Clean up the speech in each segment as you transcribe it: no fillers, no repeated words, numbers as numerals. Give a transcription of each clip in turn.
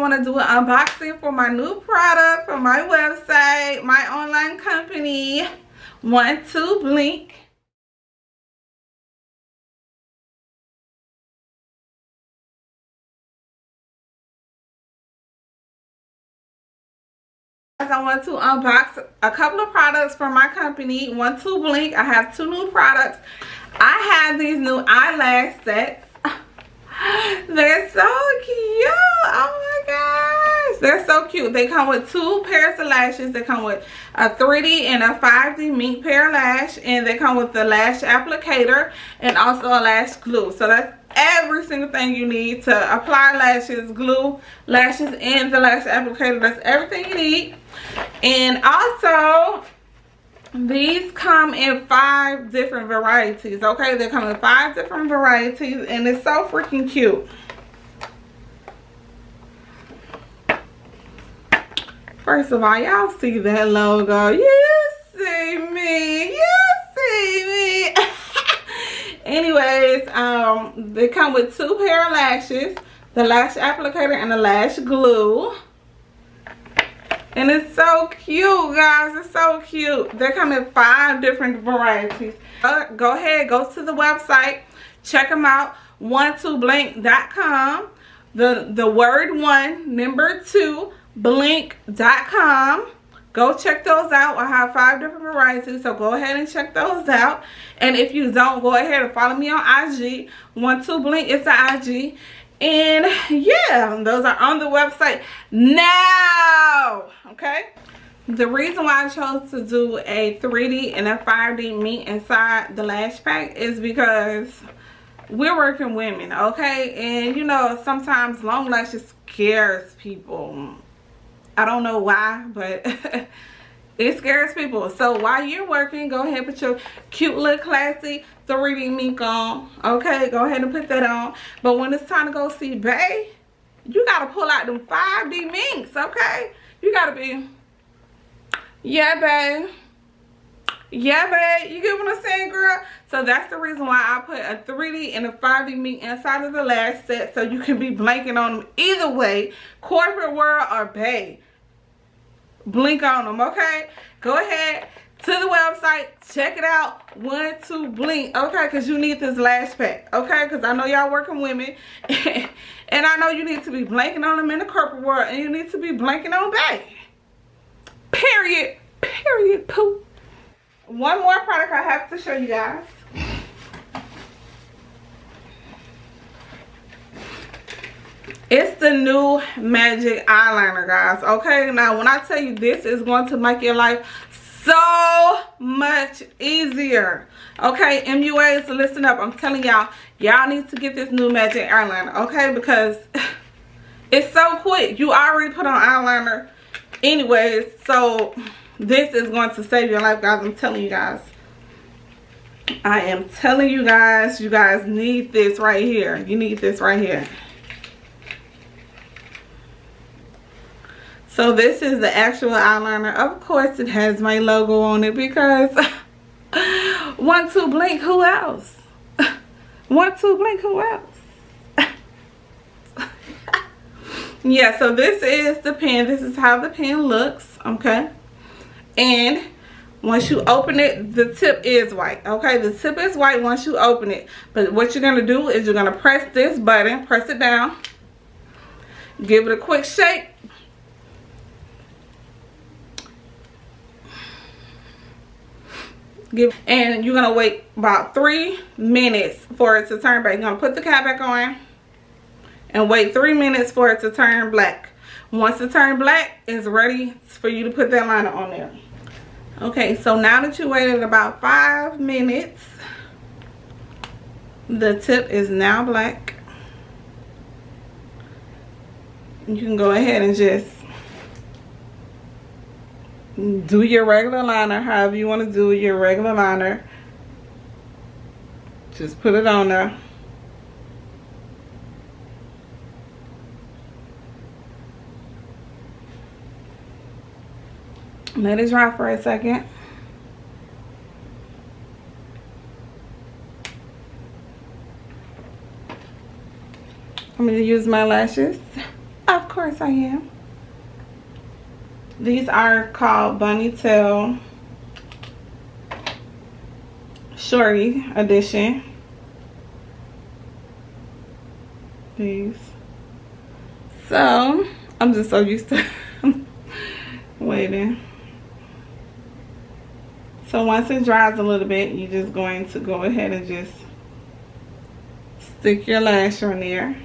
want to do an unboxing for my new product from my website, my online company, 12 Blink. I want to unbox a couple of products from my company, 12 Blink. I have 2 new products. I have these new eyelash sets. They're so cute. Oh my gosh, they're so cute. They come with 2 pairs of lashes. They come with a 3D and a 5D mink pair lash, and they come with the lash applicator and also a lash glue. So that's every single thing you need to apply lashes, glue lashes, and the lash applicator. That's everything you need. And also, these come in 5 different varieties. Okay, they come in 5 different varieties, and it's so freaking cute. First of all, y'all see that logo? You see me. You see me. Anyways, they come with 2 pair of lashes, the lash applicator and the lash glue. And it's so cute, guys. It's so cute. They come in 5 different varieties. Go ahead, go to the website, check them out, 12blink.com. The word 1, number 2, blink.com. Go check those out. I have 5 different varieties, so go ahead and check those out. And if you don't, go ahead and follow me on IG. 12 Blink is the IG. And yeah, those are on the website now. Okay, the reason why I chose to do a 3D and a 5D mink inside the lash pack is because we're working women, okay? And you know, sometimes long lashes scares people. I don't know why, but it scares people. So while you're working, go ahead and put your cute little classy 3D mink on. Okay, go ahead and put that on. But when it's time to go see bae, you gotta pull out them 5D minks, okay? You gotta be, yeah, bae. Yeah, babe. You get what I'm saying, girl? So that's the reason why I put a 3D and a 5D mink inside of the lash set, so you can be blanking on them either way, corporate world or bae. Blink on them, okay? Go ahead to the website, check it out, 12 Blink, okay? Because you need this lash pack, okay? Because I know y'all working women, and I know you need to be blanking on them in the corporate world, and you need to be blanking on bae. Period. Period. Pooh. One more product I have to show you guys. It's the new magic eyeliner, guys. Okay, now when I tell you this is going to make your life so much easier. Okay, MUAs, listen up. I'm telling y'all, y'all need to get this new magic eyeliner, okay? Because it's so quick. You already put on eyeliner anyways, so this is going to save your life, guys. I'm telling you guys. I am telling you guys need this right here. You need this right here. So this is the actual eyeliner. Of course it has my logo on it because 12 Blink, who else? 12 Blink, who else? Yeah, so this is the pen. This is how the pen looks, okay? And once you open it, the tip is white, okay? The tip is white once you open it. But what you're going to do is you're going to press this button, press it down, give it a quick shake. And you're going to wait about 3 minutes for it to turn back. You're going to put the cap back on and wait 3 minutes for it to turn black. Once it turns black, it's ready for you to put that liner on there. Okay, so now that you waited about 5 minutes, the tip is now black. You can go ahead and just do your regular liner, however you want to do your regular liner. Just put it on there. Let it dry for a second. I'm going to use my lashes, of course. course I am. These are called Bunny Tail Shorty Edition. These. So, I'm just so used to waiting. So once it dries a little bit, you're just going to go ahead and just stick your lash on there.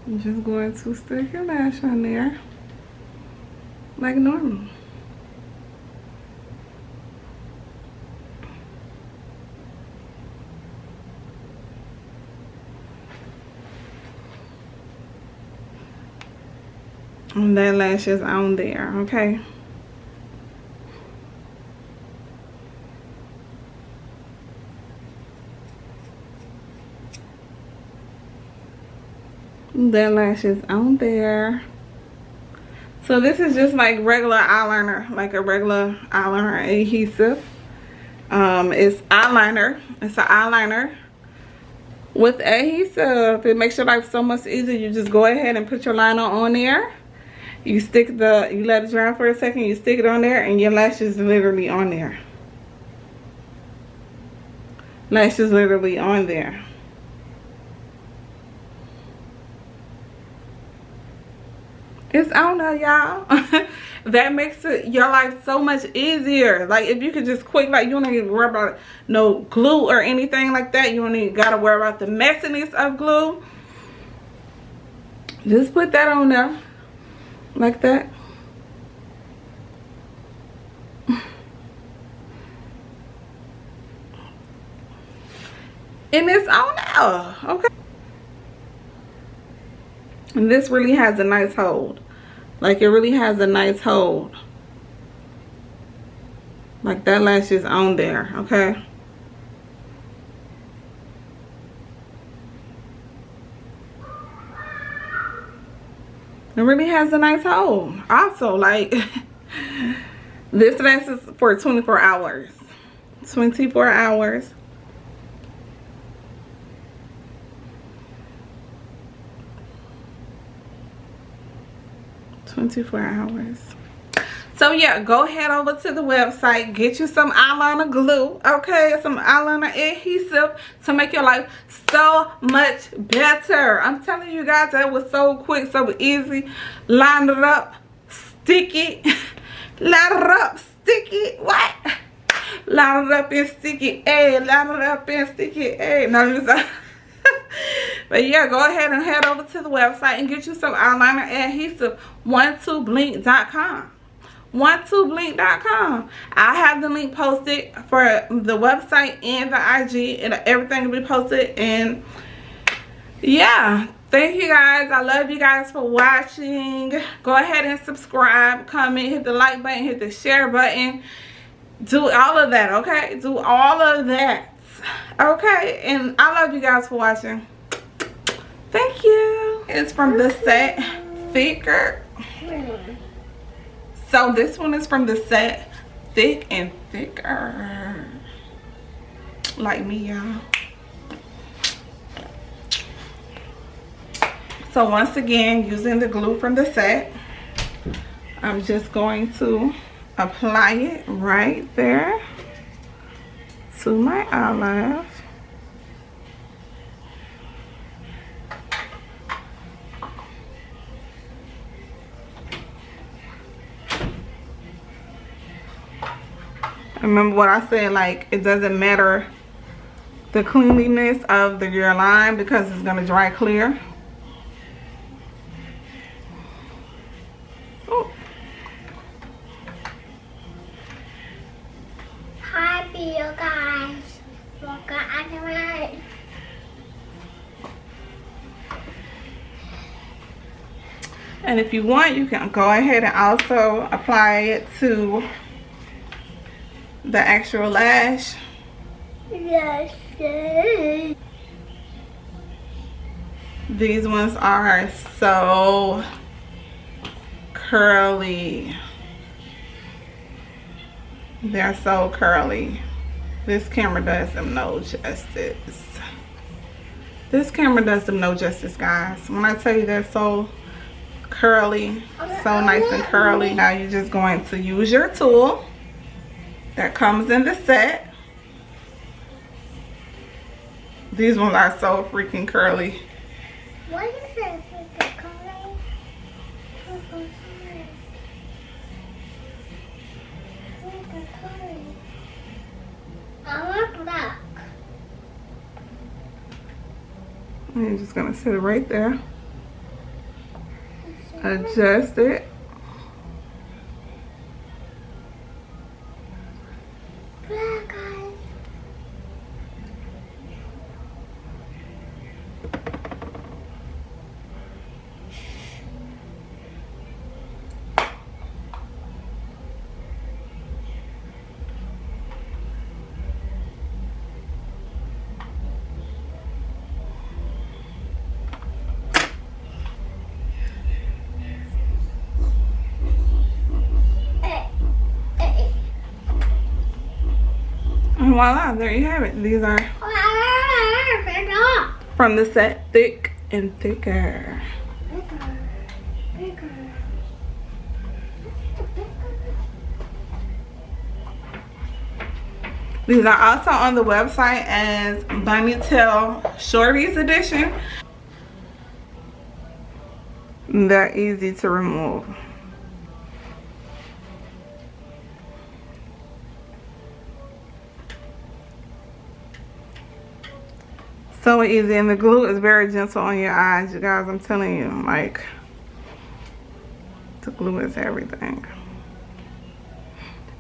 I'm just going to stick your lash on there like normal. And that lash is on there, okay? That lash is on there. So this is just like regular eyeliner, like a regular eyeliner adhesive. It's eyeliner. It's an eyeliner with adhesive. It makes your life so much easier. You just go ahead and put your liner on there. You let it dry for a second. You stick it on there, and your lash is literally on there. Lash is literally on there. It's on there, y'all. That makes your life so much easier. Like, if you could just quick, like, you don't need to worry about no glue or anything like that. You don't even gotta worry about the messiness of glue. Just put that on there like that. And it's on there, okay? And this really has a nice hold. Like, it really has a nice hold. Like, that lash is on there, okay? It really has a nice hold. Also, like, this lasts for 24 hours. 24 hours. So yeah, go head over to the website, get you some eyeliner glue, okay, some eyeliner adhesive to make your life so much better. I'm telling you guys, that was so quick, so easy. Line it up, stick it. Line it up, stick it. What? Line it up and stick it. Hey, line it up and stick it. Hey, no, but yeah, go ahead and head over to the website and get you some eyeliner adhesive. 12blink.com. 12blink.com. I have the link posted for the website and the IG, and everything will be posted. And yeah, thank you guys. I love you guys for watching. Go ahead and subscribe, comment, hit the like button, hit the share button. Do all of that, okay? Do all of that. Okay, and I love you guys for watching. Thank you. It's from the set Thicker. So this one is from the set Thick and Thicker. Like me, y'all. So once again, using the glue from the set, I'm just going to apply it right there to my eyelash. Remember what I said, like, it doesn't matter the cleanliness of your line because it's gonna dry clear. Oh. Hi, you guys. Look at me. And if you want, you can go ahead and also apply it to the actual lash. Yes. These ones are so curly. They're so curly. This camera does them no justice. This camera does them no justice, guys. When I tell you they're so curly, so nice and curly. Now you're just going to use your tool that comes in the set. These ones are so freaking curly. What is it? Freaking curly? Freaking curly. I want black. You're just gonna sit it right there. Adjust it. Black eyes. And voila, there you have it. These are from the set Thick and Thicker. These are also on the website as Bunny Tail Shorties Edition. They're easy to remove. So easy, and the glue is very gentle on your eyes, you guys. I'm telling you, like, the glue is everything.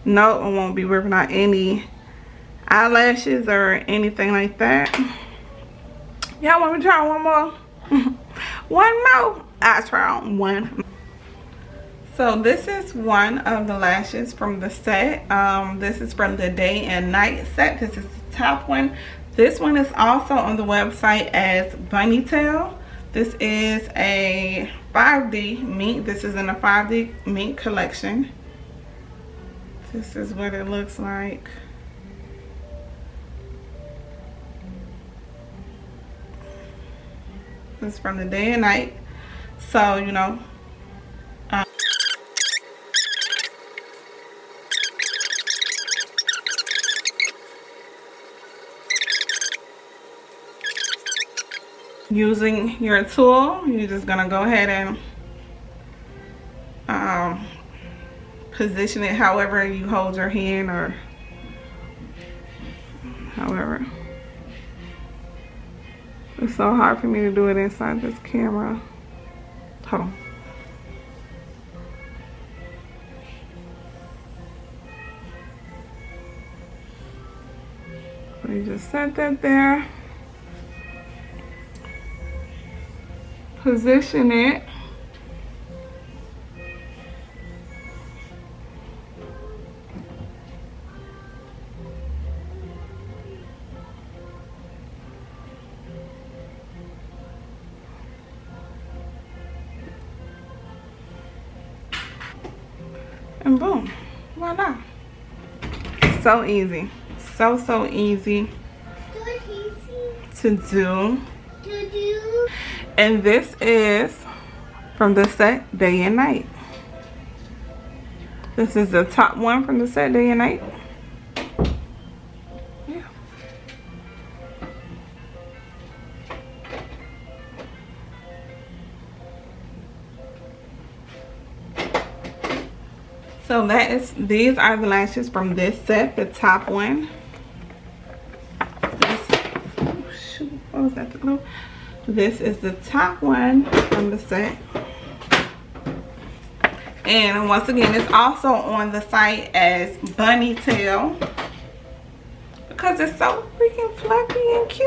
No, it won't be ripping out any eyelashes or anything like that. Y'all want me to try one more? One more? I'll try on one. So this is one of the lashes from the set. This is from the day and night set. This is the top one. This one is also on the website as Bunny Tail. This is a 5D mink. This is in a 5D mink collection. This is what it looks like. This is from the day and night. So, you know, using your tool, you're just gonna go ahead and position it however you hold your hand, or however. It's so hard for me to do it inside this camera. Hold on. So you just set that there. Position it. And boom, voila. So easy. So easy to do. And this is from the set Day and Night. This is the top one from the set Day and Night. Yeah. So these are the lashes from this set, the top one. What was that, the glue? This is the top one from the set. And once again, it's also on the site as Bunny Tail because it's so freaking fluffy and cute.